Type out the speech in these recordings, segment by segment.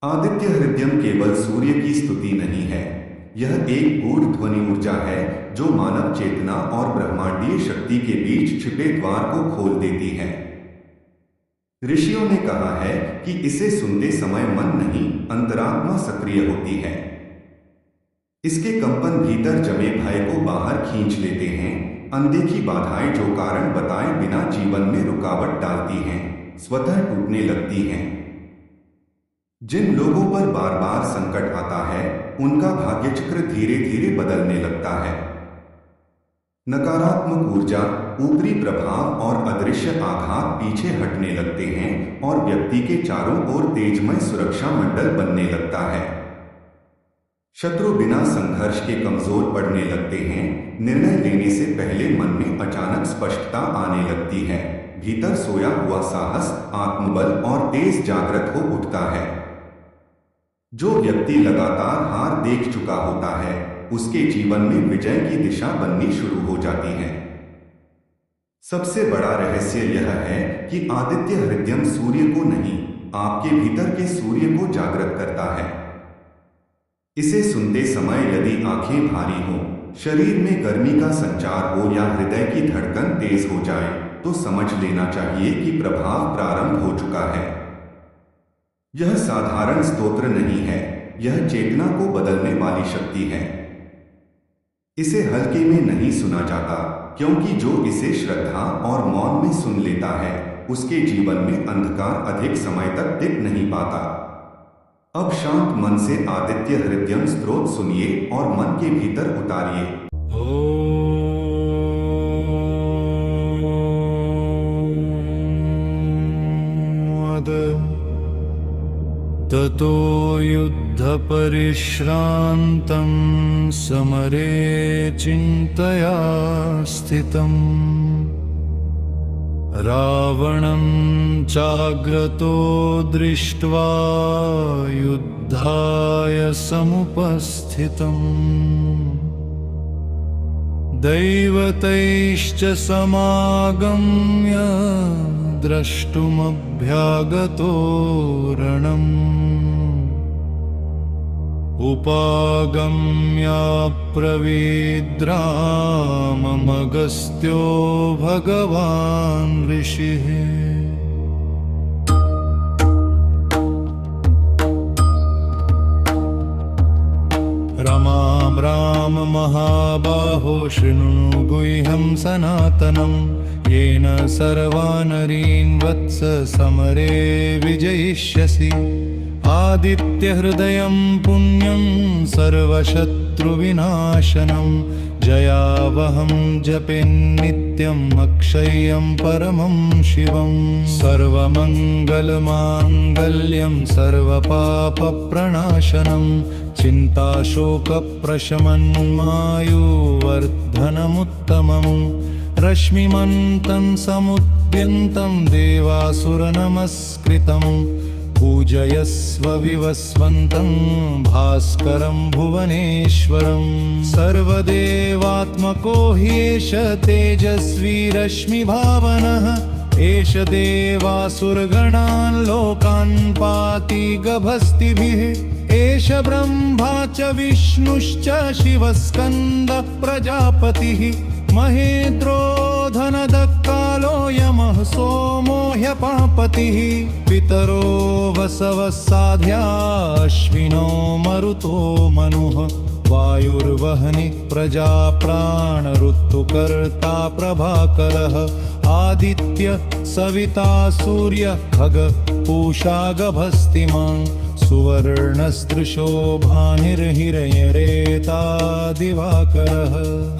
आदित्य हृदयम केवल सूर्य की स्तुति नहीं है। यह एक गूढ़ ध्वनि ऊर्जा है जो मानव चेतना और ब्रह्मांडीय शक्ति के बीच छिपे द्वार को खोल देती है। ऋषियों ने कहा है कि इसे सुनते समय मन नहीं, अंतरात्मा सक्रिय होती है। इसके कंपन भीतर जमे भय को बाहर खींच लेते हैं। अनदेखी बाधाएं जो कारण बताए बिना जीवन में रुकावट डालती हैं, स्वतः टूटने लगती हैं। जिन लोगों पर बार बार संकट आता है, उनका भाग्यचक्र धीरे धीरे बदलने लगता है। नकारात्मक ऊर्जा, ऊपरी प्रभाव और अदृश्य आघात पीछे हटने लगते हैं और व्यक्ति के चारों ओर तेजमय सुरक्षा मंडल बनने लगता है। शत्रु बिना संघर्ष के कमजोर पड़ने लगते हैं। निर्णय लेने से पहले मन में अचानक स्पष्टता आने लगती है। भीतर सोया हुआ साहस, आत्मबल और तेज जागृत हो उठता है। जो व्यक्ति लगातार हार देख चुका होता है, उसके जीवन में विजय की दिशा बननी शुरू हो जाती है। सबसे बड़ा रहस्य यह है कि आदित्य हृदयम सूर्य को नहीं, आपके भीतर के सूर्य को जागृत करता है। इसे सुनते समय यदि आंखें भारी हों, शरीर में गर्मी का संचार हो या हृदय की धड़कन तेज हो जाए, तो समझ लेना चाहिए कि प्रभाव प्रारंभ हो चुका है। यह साधारण स्तोत्र नहीं है, यह चेतना को बदलने वाली शक्ति है। इसे हल्के में नहीं सुना जाता, क्योंकि जो इसे श्रद्धा और मौन में सुन लेता है, उसके जीवन में अंधकार अधिक समय तक टिक नहीं पाता। अब शांत मन से आदित्य हृदयम स्तोत्र सुनिए और मन के भीतर उतारिए। ततो युद्धपरिश्रान्तं समरे चिन्तया स्थितम् रावणं चाग्रतो दृष्ट्वा युद्धाय समुपस्थितम् दैवतैश्च समागम्य द्रष्टुमभ्यागतो रणम् उपागम्याब्रवीद्राममगस्त्यो भगवान् ऋषिः। रमां राम महाबाहो शृणु गुह्यं सनातनं येन सर्वानरीन् वत्स समरे विजयिष्यसि। आदित्यहृदयं पुण्यं सर्वशत्रुविनाशनं जयावहं जपेन्नित्यम् अक्षय्यं परमं शिवं। सर्वमङ्गलमाङ्गल्यं सर्वपापप्रणाशनं चिन्ताशोकप्रशमन्मायुवर्धनमुत्तमम् रश्मिमन्तं समुद्यन्तं देवासुरनमस्कृतं पूजयस्व विवस्वन्तं भास्करं भुवनेश्वरं। सर्वदेवात्मको ह्येष तेजस्वी रश्मिभावनः एष देवासुरगणान् लोकान् पाति गभस्तिभिः। एष ब्रह्मा च विष्णुश्च शिवस्कन्दः प्रजापतिः महेन्द्रो धनदक्कालो यमः सोमो ह्यपापतिः। पितरो वसवः साध्या अश्विनो मरुतो मनुः वायुर्वह्निः प्रजा प्राणऋतुकर्ता प्रभाकरः। आदित्य सविता सूर्य खग पूषा गभस्तिमान् सुवर्णस्त्रिशोभानिर्हिरण्यरेता दिवाकरः।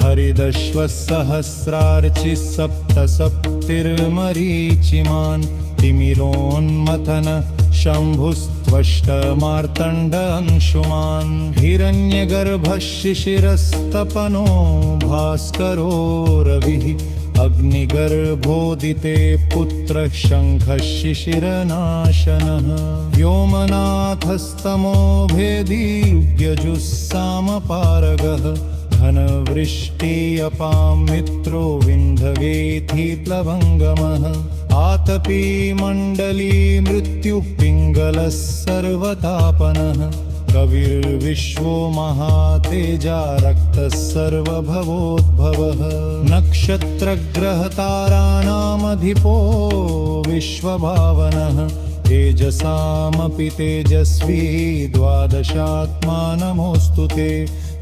हरिदश्वसहस्रार्चिः सप्तसप्तिर्मरीचिमान् तिमिरोन्मथन शम्भुस्त्वष्टमार्तण्ड अंशुमान्। हिरण्यगर्भः शिशिरस्तपनो भास्करो रविः अग्निगर्भोदिते पुत्रः शङ्खः शिशिरनाशनः। व्योमनाथस्तमो भेदी यजुस्सामपारगः घनवृष्टि अपां मित्रो विन्धवेथि प्लवङ्गमः आतपी मण्डली मृत्युपिङ्गलः सर्वतापनः कविर्विश्वो महातेजा रक्तः सर्वभवोद्भवः नक्षत्रग्रहताराणामधिपो विश्वभावनः तेजसामपि तेजस्वी द्वादशात्मा नमोऽस्तु ते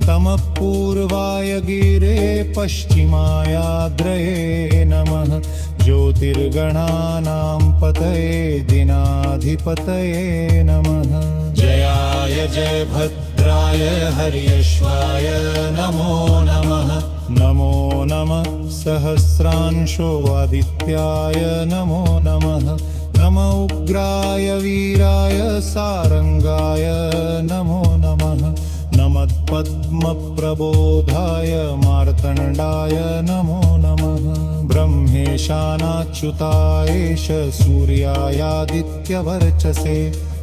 तमः पूर्वाय गिरे पश्चिमायाद्रये नमः ज्योतिर्गणानां पतये दिनाधिपतये नमः जयाय जयभद्राय हर्यश्वाय नमो नमः नमो नमः सहस्रांशो आदित्याय नमो नमः नमो उग्राय वीराय सारंगाय नमो नमः नमः पद्मप्रबोधाय मार्तण्डाय नमो नमः ब्रह्मेशानाच्युतायेष सूर्यायादित्यवर्चसे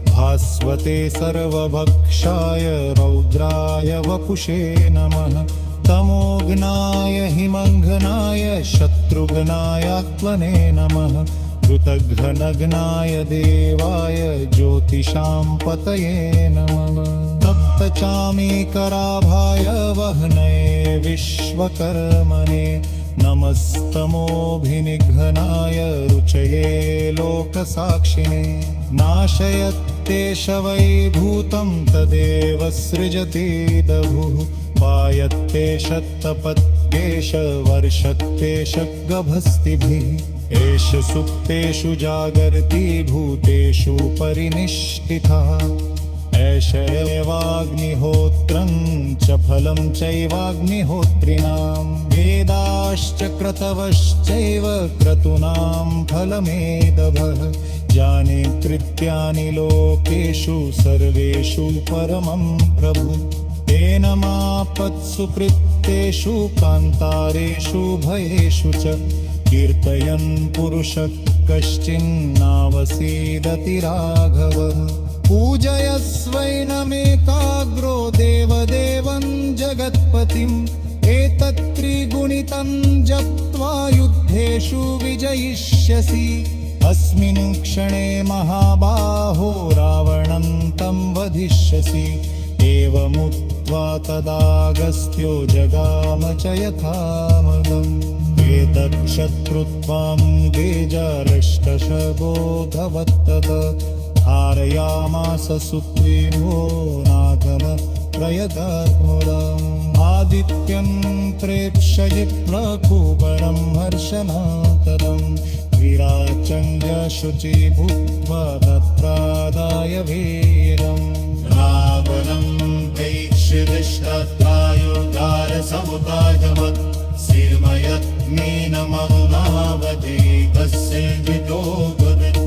भास्वते सर्वभक्षाय रौद्राय वपुषे नमः तमोघ्नाय हिमङ्घनाय शत्रुघ्नायात्मने नमः कृतघ्नघ्नाय देवाय ज्योतिषां पतये नमः तप्तचामीकराभाय वह्नये विश्वकर्मणे नमस्तमोभिनिघ्नाय रुचये लोकसाक्षिणे नाशयत्तेष वैभूतं तदेव सृजति दभुः पायत्तेष तपत्येष वर्षत्तेष गभस्तिभिः एष सुप्तेषु जागर्ति भूतेषु परिनिष्ठितः एष एवाग्निहोत्रं च फलं चैवाग्निहोत्रिणां वेदाश्च क्रतवश्चैव क्रतूनां फलमेदभः जाने कृत्यानि लोकेषु सर्वेषु परमं प्रभु तेन मापत्सु कृत्येषु कान्तारेषु भयेषु च कीर्तयन् पुरुषः कश्चिन्नावसीदति राघवः पूजयस्वैनमेकाग्रो देवदेवं जगत्पतिम् एतत्त्रिगुणितं जप्त्वा युद्धेषु विजयिष्यसि अस्मिन् क्षणे महाबाहो रावणं तं वधिष्यसि एवमुक्त्वा तदागस्त्यो जगाम च यथामगम् एतच्छत्रुत्वं गेजरष्टशबोधवत्तत धारयामास सुप्रीमो नागम प्रयतर्मुदम् आदित्यं प्रेक्षजिह्वकुबरं हर्षनातरं विराचन्द्रशुचि भूत्वा तत्रादाय वीरम् रावणं प्रेक्ष्य दृष्टत्रायोद्धारसमुदायमत् शिर्मयत्मीनमहुनावते कस्य विदो गुरुत्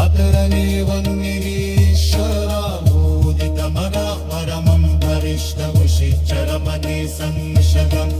अतरमेवं निरीश्वरामोदितमरा परमं वरिष्ठमुषिचरमने संशतम्